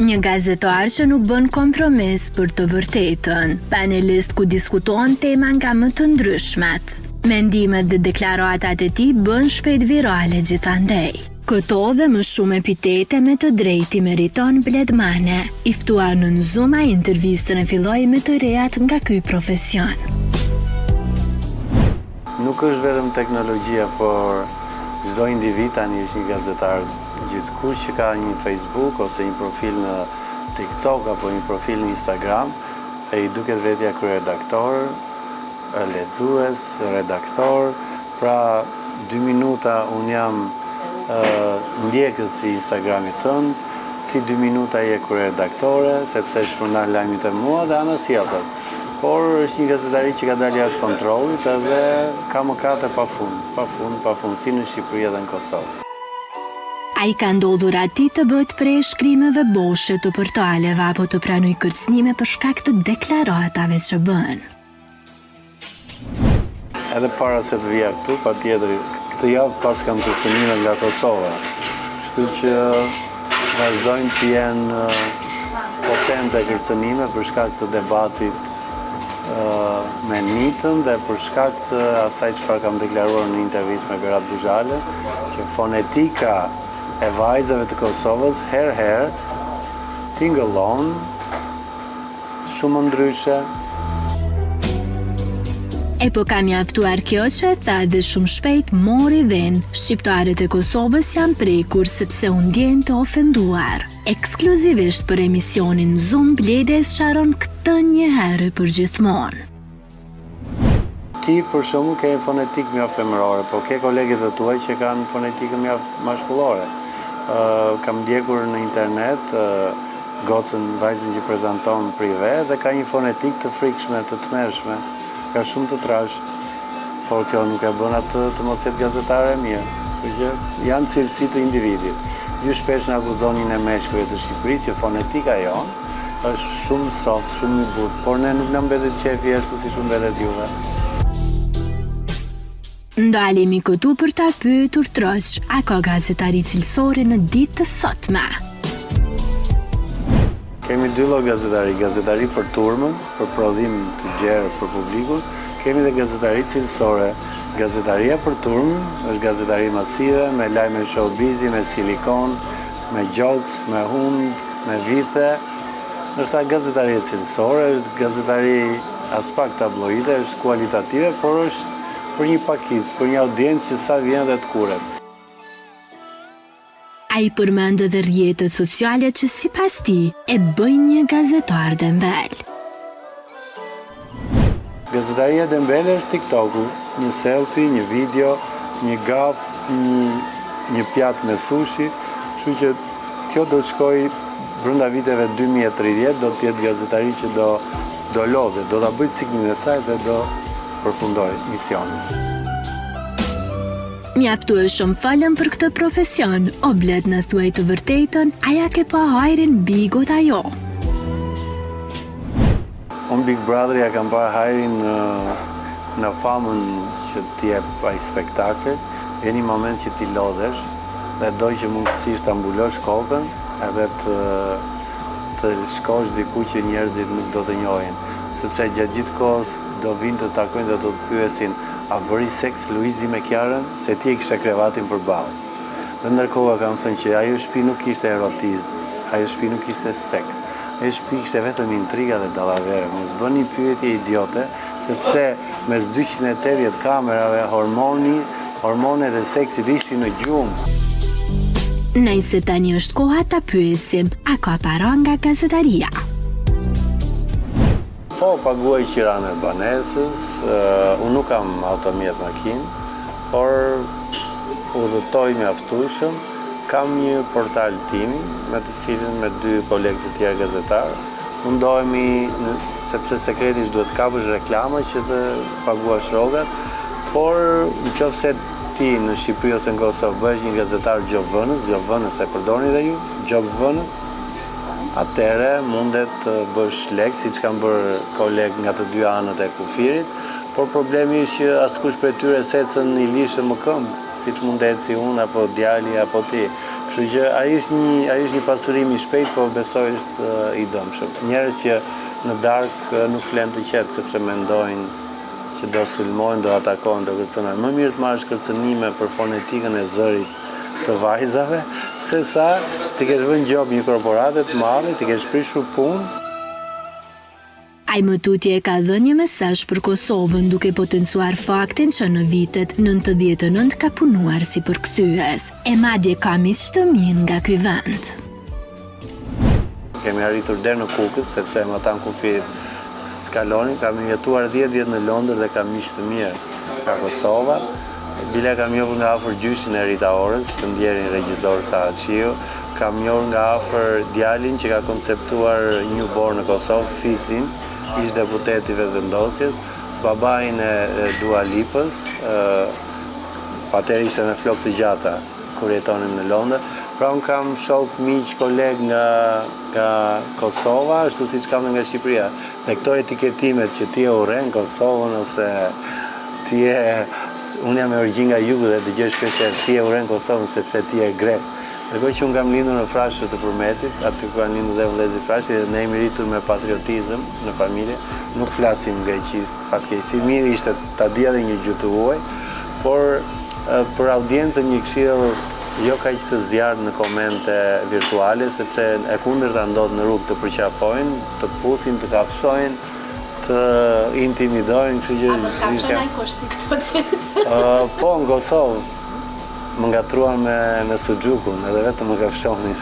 Një gazetar që nuk bën kompromis për të vërtetën, panelist ku diskuton tema nga më të ndryshmet. Mendimet dhe deklaratat e tij bën shpejt virale gjithandej. Këto dhe më shumë epitete me të drejtë i meriton Bledmane, i ftuar në Zoom ai intervistën e filloi me të rejat nga ky profesion. Nuk është vetëm teknologjia, por çdo individ tani është një gazetar. Gjithkush që ka një Facebook ose një profil në TikTok apo një profil në Instagram, e i duket vetja kryeredaktor, lexues, redaktor. Pra 2 minuta unë jam ndjekës i Instagramit tënd, ti 2 minuta je kryeredaktore, sepse shpërndan lajmit e mua dhe ana sjellët. Por është një gazetari që ka dalë jashtë kontrollit edhe ka mëkate pafund, si në Shqipëri edhe në Kosovë. A i ka ndodhur ati të bëhet prej shkrimeve boshe të portaleve apo të pranoj kërcënime për shkak të deklaratave që bën. Edhe para se të vija këtu, patjetër, këtë javë pas kam kërcënime nga Kosova. Kështu që vazhdojnë të jenë potente kërcënime për shkak të debatit me Nitën dhe për shkak të asaj çfarë kam deklaruar në intervistë me Berat Buzhale, që fonetika e vajzave të Kosovës herë tingëllon shumë ndryshe. E po ka mjaftuar kjo që e tha dhe shumë shpejt mori dhen. Shqiptarët e Kosovës janë prekur sepse u ndjen të ofenduar. Ekskluzivisht për emisionin Zoom, Blede sqaron këtë një herë për gjithmonë. Ti për shembull ke një fonetik mjaft femërore, po ke kolegët e tuaj që kanë fonetikën mjaft mashkullore. Kam ndjekur në internet gocën, vajzën që prezanton prive dhe ka një fonetik të frikshme, të tmerrshme, ka shumë të trash, por kjo nuk e bën atë të mos jetë gazetare e mirë. Që janë cilësi të individit. Ju shpesh në akuzonin e meshkujve të Shqipërisë që fonetika jonë është shumë soft, shumë i butë, por ne nuk na mbetet qefi ashtu si shumë mbetet juve. Ndalemi këtu për ta pyetur troç, a ka gazetari cilësore në ditë të sotme? Kemi 2 lloj gazetari, gazetari për turmën, për prodhim të gjerë për publikun, kemi dhe gazetari cilësore. Gazetaria për turmën është gazetari masive, me lajme showbizi, me silikon, me jokes, me hund, me vithe. Ndërsa gazetaria cilësore është gazetari as pak tabloide, është kualitative, por është për një pakic, për një audiencë që sa vjen dhe të kuret. A i përmendë dhe rrjetet sociale që sipas tij e bëjnë një gazetar dembel. Gazetaria dembel është TikToku, një selfie, një video, një gaf, një pjatë me sushi, kështu që kjo do të shkojë brenda viteve 2030, do të jetë gazetari që do lodhe, do ta bëjë ciklin e saj dhe do përfundoj misionin. Mjaftueshëm falem për këtë profesion, o Bled në thuaj të vërtetën, aja ke pa hajrin bigot ajo. Unë Big Brother ja kam parë hajrin në famën që ti jep ai spektakël, vjen një moment që ti lodhesh dhe doj që mundësisht ta mbulosh kokën edhe të shkosh diku që njerëzit nuk do të njohin, sepse gjatë gjithë kohës do vinë të takojnë dhe do të pyesin a bëri seks Luizi me Kiarën, se ti e kishe krevatin përballë. Dhe ndërkohë kam thënë që ajo shtëpi nuk kishte erotizëm, ajo shtëpi nuk kishte seks. Ajo shtëpi kishte vetëm intriga dhe dallavere. Mos bëni pyetje idiote, sepse mes 280 kamerave hormonet e seksit ishin në gjumë. Nëse tani është koha ta pyesim, a ka para nga gazetaria? Po, paguaj qiran e banesës, unë nuk kam automjet makinë, por udhëtoj mjaftueshëm, kam një portal tim, me të cilin me 2 kolegë të tjerë gazetarë, mundohemi, sepse sekretisht duhet kapësh reklama që të paguash rrogat, por nëse ti në Shqipëri ose në Kosovë bëhesh një gazetar gjobvënës e përdorni dhe ju, gjobvënës, atëre mundet të bësh lek, siç kanë bërë kolegë nga të 2 anët e kufirit, por problemi është që askush prej tyre secën i lishë më këmbë, siç mundet si unë apo djali apo ti. Kështu që ai është një pasurim i shpejt, po besoj është i dëmshëm. Njerëz që në darkë nuk flen të qetë sepse mendojnë që do sulmojnë, do atakojnë, do kërcënojnë. Më mirë të marrësh kërcënime për fonetikën e zërit të vajzave, se sa ti kesh vënë gjop një korporate të madhe, ti kesh prishur punë. Ai më tutje ka dhënë një mesazh për Kosovën duke potencuar faktin që në vitet 99 ka punuar si përkthyes, e madje ka miq të mirë nga ky vend. Kemi arritur deri në Kukës, sepse më tan kufit skalonin, kam jetuar 10 vjet në Londër dhe kam miq të mirë nga Kosova. Bile kam njohur nga afër gjyshin e Rita Orës, të ndjerin regjisor Saraqiu. Kam njohur nga afër djalin që ka konceptuar Newborn në Kosovë, Fisin, ish deputet i Vetëvendosjes, babain e Dua Lipës, atëherë ishte me flokë të gjata kur jetonim në Londër. Pra unë kam shok, miq, koleg nga Kosova, ashtu siç kam nga Shqipëria. Dhe këto etiketimet që ti e urren Kosovën ose ti e unë jam me origjinë nga jugu dhe dëgjoj shpesh ti e urren Kosovën sepse ti je grek. Ndërkohë që unë kam lindur në Frashë të Përmetit, aty ku kanë lindur dhe vëllezërit i Frashës, dhe ne jemi rritur me patriotizëm në familje, nuk flasim greqisht, fatkeqësi. Mirë ishte ta dija dhe një gjuhë të huaj, por për audiencën një këshill jo kaq të zjarrt në komente virtuale, sepse e kundërta ndodh në rrugë të përqafojnë, të pusin, të kafshojnë, të intimidojnë, kështu që apo kafshon ai koshti këto ditë. Po, në Kosovë më ngatruan me Suxhukun, edhe vetëm më kafshonin.